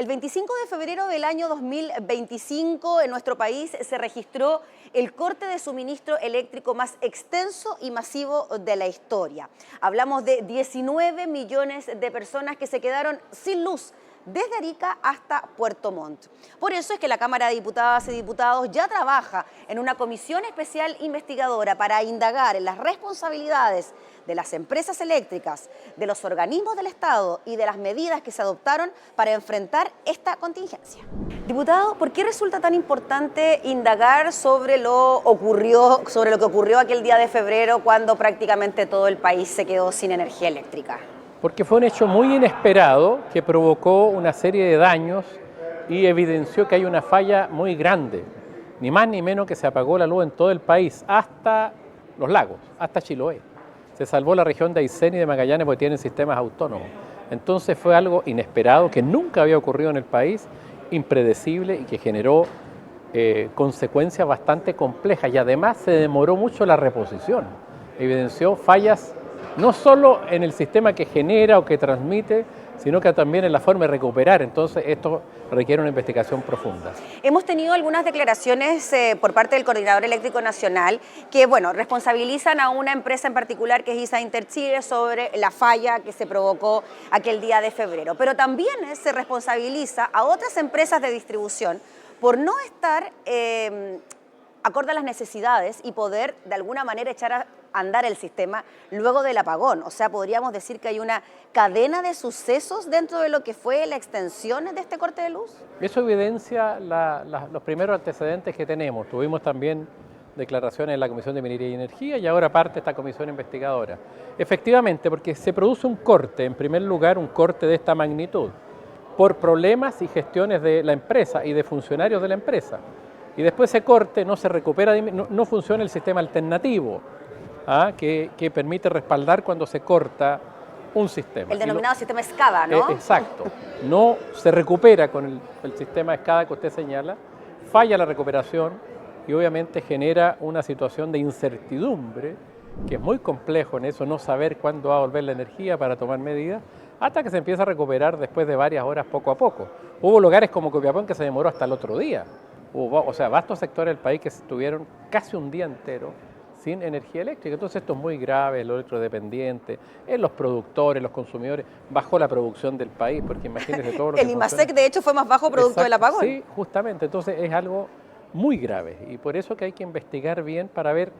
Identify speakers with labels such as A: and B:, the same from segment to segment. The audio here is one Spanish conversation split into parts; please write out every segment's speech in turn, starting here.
A: El 25 de febrero del año 2025 en nuestro país se registró el corte de suministro eléctrico más extenso y masivo de la historia. Hablamos de 19 millones de personas que se quedaron sin luz desde Arica hasta Puerto Montt. Por eso es que la Cámara de Diputadas y Diputados ya trabaja en una comisión especial investigadora para indagar en las responsabilidades de las empresas eléctricas, de los organismos del Estado y de las medidas que se adoptaron para enfrentar esta contingencia. Diputado, ¿por qué resulta tan importante indagar sobre lo que ocurrió aquel día de febrero cuando prácticamente todo el país se quedó sin energía eléctrica?
B: Porque fue un hecho muy inesperado que provocó una serie de daños y evidenció que hay una falla muy grande, ni más ni menos que se apagó la luz en todo el país, hasta los lagos, hasta Chiloé. Se salvó la región de Aysén y de Magallanes porque tienen sistemas autónomos. Entonces fue algo inesperado que nunca había ocurrido en el país, impredecible y que generó consecuencias bastante complejas y además se demoró mucho la reposición. Evidenció fallas no solo en el sistema que genera o que transmite, sino que también en la forma de recuperar. Entonces esto requiere una investigación profunda.
A: Hemos tenido algunas declaraciones por parte del Coordinador Eléctrico Nacional que, responsabilizan a una empresa en particular que es ISA Interchile sobre la falla que se provocó aquel día de febrero. Pero también se responsabiliza a otras empresas de distribución por no estar acorde a las necesidades y poder de alguna manera echar a andar el sistema luego del apagón. O sea, podríamos decir que hay una cadena de sucesos dentro de lo que fue la extensión de este corte de luz.
B: Eso evidencia los primeros antecedentes que tenemos. Tuvimos también declaraciones en la Comisión de Minería y Energía y ahora parte esta comisión investigadora. Efectivamente, porque se produce un corte, en primer lugar un corte de esta magnitud, por problemas y gestiones de la empresa y de funcionarios de la empresa. Y después ese corte no se recupera, no funciona el sistema alternativo, que permite respaldar cuando se corta un sistema.
A: El denominado sistema SCADA, ¿no?
B: Exacto. No se recupera con el sistema SCADA que usted señala, falla la recuperación y obviamente genera una situación de incertidumbre, que es muy complejo en eso, no saber cuándo va a volver la energía para tomar medidas, hasta que se empieza a recuperar después de varias horas poco a poco. Hubo lugares como Copiapó que se demoró hasta el otro día. O sea, vastos sectores del país que estuvieron casi un día entero sin energía eléctrica. Entonces esto es muy grave, los electrodependientes, en los productores, los consumidores, bajó la producción del país, porque imagínense todo lo que
A: El IMASEC, de hecho, fue más bajo producto del apagón.
B: Sí, justamente, entonces es algo muy grave y por eso que hay que investigar bien para ver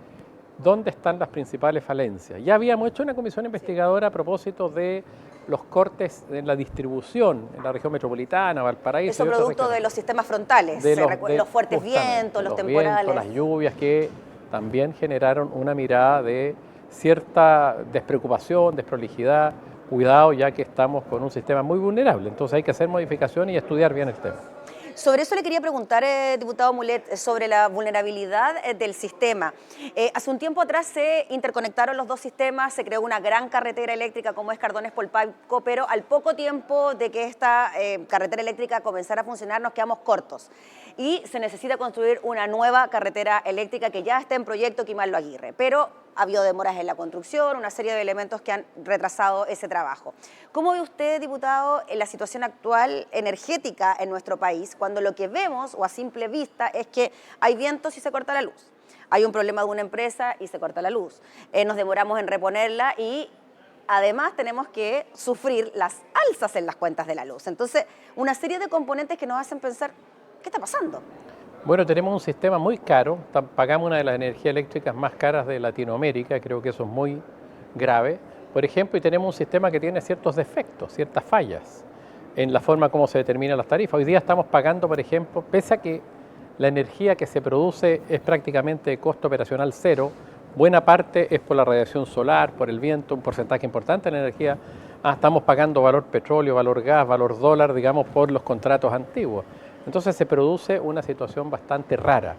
B: dónde están las principales falencias. Ya habíamos hecho una comisión investigadora a propósito de los cortes en la distribución en la región metropolitana, Valparaíso.
A: Eso producto de los sistemas frontales, los fuertes vientos, los temporales.
B: Vientos, las lluvias que también generaron una mirada de cierta despreocupación, desprolijidad, cuidado ya que estamos con un sistema muy vulnerable. Entonces hay que hacer modificaciones y estudiar bien el tema.
A: Sobre eso le quería preguntar, diputado Mulet, sobre la vulnerabilidad del sistema. Hace un tiempo atrás se interconectaron los dos sistemas, se creó una gran carretera eléctrica como es Cardones-Polpaico, pero al poco tiempo de que esta carretera eléctrica comenzara a funcionar nos quedamos cortos. Y se necesita construir una nueva carretera eléctrica que ya está en proyecto Quimarlo Aguirre, pero ha habido demoras en la construcción, una serie de elementos que han retrasado ese trabajo. ¿Cómo ve usted, diputado, en la situación actual energética en nuestro país, cuando lo que vemos, o a simple vista, es que hay vientos y se corta la luz? Hay un problema de una empresa y se corta la luz. Nos demoramos en reponerla y además tenemos que sufrir las alzas en las cuentas de la luz. Entonces, una serie de componentes que nos hacen pensar, ¿qué está pasando?
B: Bueno, tenemos un sistema muy caro, pagamos una de las energías eléctricas más caras de Latinoamérica, creo que eso es muy grave. Por ejemplo, y tenemos un sistema que tiene ciertos defectos, ciertas fallas en la forma como se determinan las tarifas. Hoy día estamos pagando, por ejemplo, pese a que la energía que se produce es prácticamente de costo operacional cero, buena parte es por la radiación solar, por el viento, un porcentaje importante de la energía. Estamos pagando valor petróleo, valor gas, valor dólar, digamos, por los contratos antiguos. Entonces se produce una situación bastante rara,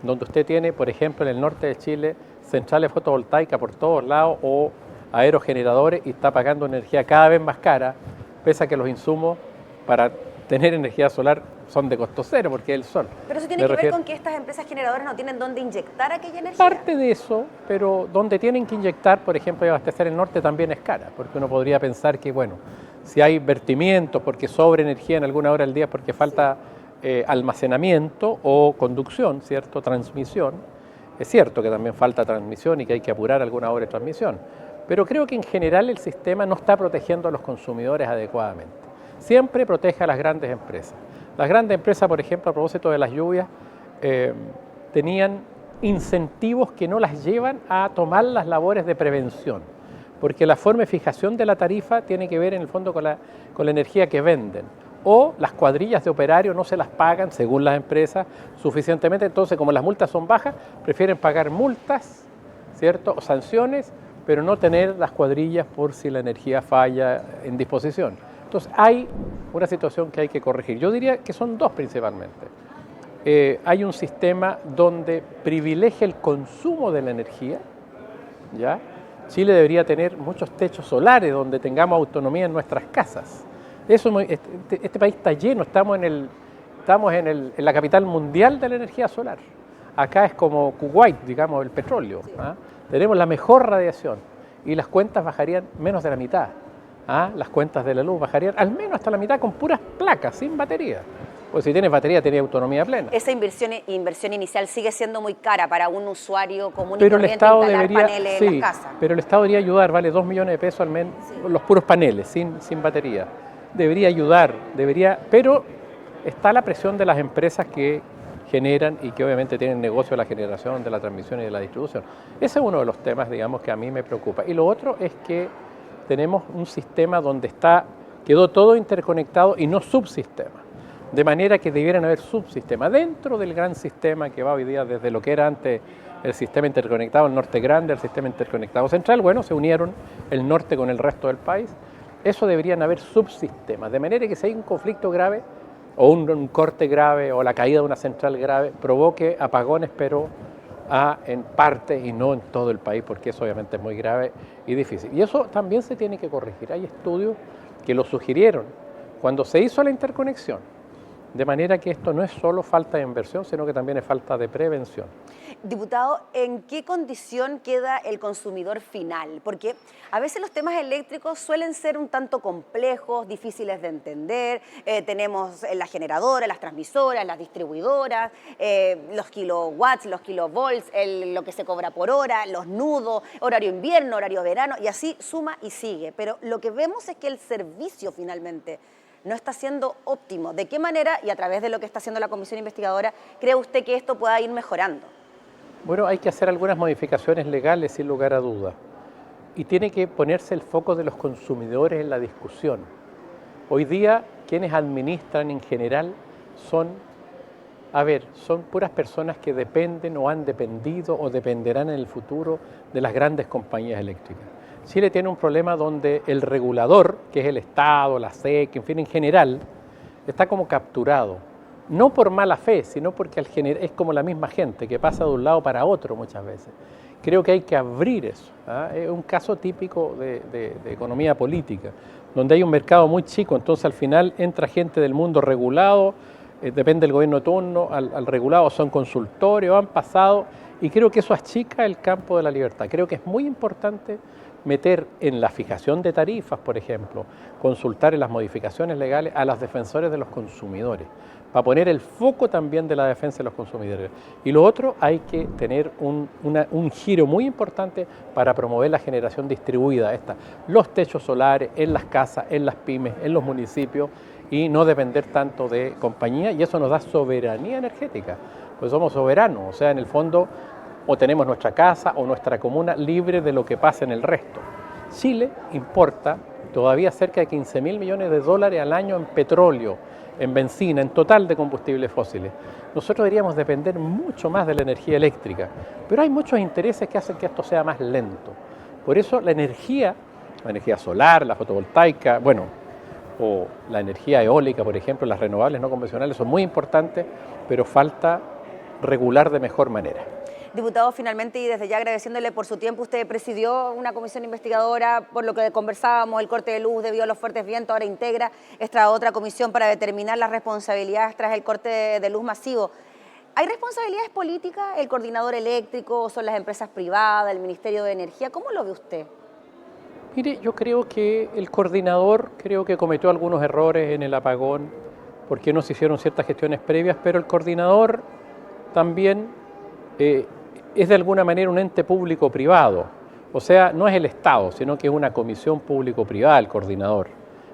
B: donde usted tiene, por ejemplo, en el norte de Chile, centrales fotovoltaicas por todos lados o aerogeneradores y está pagando energía cada vez más cara, pese a que los insumos para tener energía solar son de costo cero, porque es el sol.
A: Pero eso tiene que ver con que estas empresas generadoras no tienen dónde inyectar aquella energía.
B: Parte de eso, pero donde tienen que inyectar, por ejemplo, y abastecer el norte también es cara, porque uno podría pensar que, bueno, si hay vertimientos porque sobra energía en alguna hora del día porque falta almacenamiento o conducción, ¿cierto? Transmisión. Es cierto que también falta transmisión y que hay que apurar alguna hora de transmisión, pero creo que en general el sistema no está protegiendo a los consumidores adecuadamente. Siempre protege a las grandes empresas. Las grandes empresas, por ejemplo, a propósito de las lluvias, tenían incentivos que no las llevan a tomar las labores de prevención, porque la forma de fijación de la tarifa tiene que ver en el fondo con la energía que venden, o las cuadrillas de operarios no se las pagan, según las empresas, suficientemente, entonces como las multas son bajas, prefieren pagar multas, ¿cierto?, o sanciones, pero no tener las cuadrillas por si la energía falla en disposición. Entonces hay una situación que hay que corregir. Yo diría que son dos principalmente. Hay un sistema donde privilegia el consumo de la energía, ¿ya? Chile debería tener muchos techos solares donde tengamos autonomía en nuestras casas. Este país está lleno, estamos en la capital mundial de la energía solar. Acá es como Kuwait, digamos, el petróleo. ¿Ah? Tenemos la mejor radiación y las cuentas bajarían menos de la mitad. ¿Ah? Las cuentas de la luz bajarían al menos hasta la mitad con puras placas, sin batería. Pues si tienes batería, tienes autonomía plena.
A: Esa inversión inicial sigue siendo muy cara para un usuario común y corriente instalar paneles en las casas.
B: Pero el Estado debería ayudar, vale 2 millones de pesos al mes, los puros paneles, sin batería. Debería ayudar, pero está la presión de las empresas que generan y que obviamente tienen negocio de la generación, de la transmisión y de la distribución. Ese es uno de los temas, digamos, que a mí me preocupa. Y lo otro es que tenemos un sistema donde quedó todo interconectado y no subsistema. De manera que debieran haber subsistemas dentro del gran sistema que va hoy día desde lo que era antes el sistema interconectado, el norte grande, al sistema interconectado central. Bueno, se unieron el norte con el resto del país. Eso deberían haber subsistemas, de manera que si hay un conflicto grave o un corte grave o la caída de una central grave, provoque apagones, pero en parte y no en todo el país, porque eso obviamente es muy grave y difícil. Y eso también se tiene que corregir. Hay estudios que lo sugirieron cuando se hizo la interconexión. De manera que esto no es solo falta de inversión, sino que también es falta de prevención.
A: Diputado, ¿en qué condición queda el consumidor final? Porque a veces los temas eléctricos suelen ser un tanto complejos, difíciles de entender. Tenemos las generadoras, las transmisoras, las distribuidoras, los kilowatts, los kilovolts, lo que se cobra por hora, los nudos, horario invierno, horario verano, y así suma y sigue. Pero lo que vemos es que el servicio finalmente no está siendo óptimo. ¿De qué manera, y a través de lo que está haciendo la comisión investigadora, cree usted que esto pueda ir mejorando?
B: Bueno, hay que hacer algunas modificaciones legales sin lugar a dudas. Y tiene que ponerse el foco de los consumidores en la discusión. Hoy día, quienes administran en general son puras personas que dependen o han dependido o dependerán en el futuro de las grandes compañías eléctricas. Chile tiene un problema donde el regulador, que es el Estado, la SEC, en fin, en general, está como capturado. No por mala fe, sino porque es como la misma gente que pasa de un lado para otro muchas veces. Creo que hay que abrir eso. ¿Ah? Es un caso típico de economía política, donde hay un mercado muy chico, entonces al final entra gente del mundo regulado, depende del gobierno de turno, al regulado son consultores o han pasado, y creo que eso achica el campo de la libertad. Creo que es muy importante meter en la fijación de tarifas, por ejemplo, consultar en las modificaciones legales a los defensores de los consumidores, para poner el foco también de la defensa de los consumidores. Y lo otro, hay que tener un giro muy importante para promover la generación distribuida, los techos solares en las casas, en las pymes, en los municipios, y no depender tanto de compañía, y eso nos da soberanía energética, pues somos soberanos, o sea, en el fondo, o tenemos nuestra casa o nuestra comuna libre de lo que pasa en el resto. Chile importa todavía cerca de 15.000 millones de dólares al año en petróleo, en benzina, en total de combustibles fósiles. Nosotros deberíamos depender mucho más de la energía eléctrica, pero hay muchos intereses que hacen que esto sea más lento. Por eso la energía solar, la fotovoltaica, o la energía eólica, por ejemplo, las renovables no convencionales son muy importantes, pero falta regular de mejor manera.
A: Diputado, finalmente, y desde ya agradeciéndole por su tiempo, usted presidió una comisión investigadora, por lo que conversábamos, el corte de luz debido a los fuertes vientos, ahora integra esta otra comisión para determinar las responsabilidades tras el corte de luz masivo. ¿Hay responsabilidades políticas? ¿El coordinador eléctrico, son las empresas privadas, el Ministerio de Energía? ¿Cómo lo ve usted?
B: Mire, yo creo que el coordinador cometió algunos errores en el apagón porque no se hicieron ciertas gestiones previas, pero el coordinador también es de alguna manera un ente público-privado. O sea, no es el Estado, sino que es una comisión público-privada el coordinador.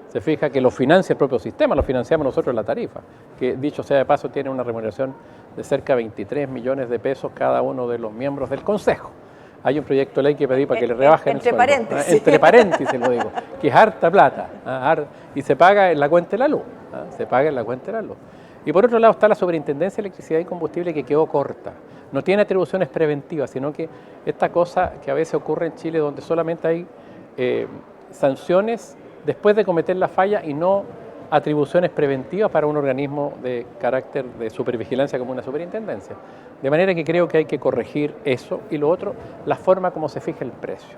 B: Se fija que lo financia el propio sistema, lo financiamos nosotros en la tarifa, que dicho sea de paso tiene una remuneración de cerca de 23 millones de pesos cada uno de los miembros del Consejo. Hay un proyecto de ley que pedí para que le rebajen el sueldo. Entre paréntesis lo digo, que es harta plata, y se paga en la cuenta de la luz, se paga en la cuenta de la luz. Y por otro lado está la Superintendencia de Electricidad y Combustible, que quedó corta. No tiene atribuciones preventivas, sino que esta cosa que a veces ocurre en Chile, donde solamente hay sanciones después de cometer la falla y no atribuciones preventivas para un organismo de carácter de supervigilancia como una superintendencia. De manera que creo que hay que corregir eso, y lo otro, la forma como se fija el precio.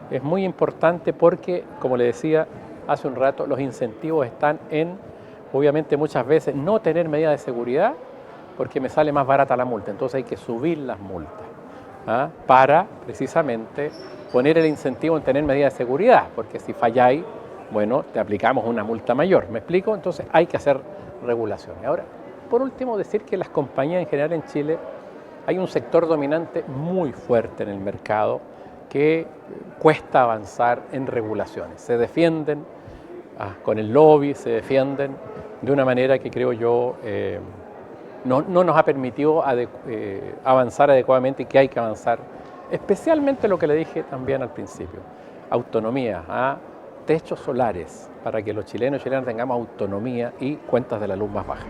B: Es muy importante porque, como le decía hace un rato, los incentivos están en, obviamente muchas veces, no tener medidas de seguridad porque me sale más barata la multa. Entonces hay que subir las multas para precisamente poner el incentivo en tener medidas de seguridad, porque si falláis, bueno, te aplicamos una multa mayor, ¿me explico? Entonces hay que hacer regulaciones. Ahora, por último, decir que las compañías en general en Chile, hay un sector dominante muy fuerte en el mercado que cuesta avanzar en regulaciones. Se defienden con el lobby, se defienden de una manera que creo yo no nos ha permitido avanzar adecuadamente, y que hay que avanzar, especialmente lo que le dije también al principio, autonomía, techos solares, para que los chilenos y chilenas tengamos autonomía y cuentas de la luz más bajas.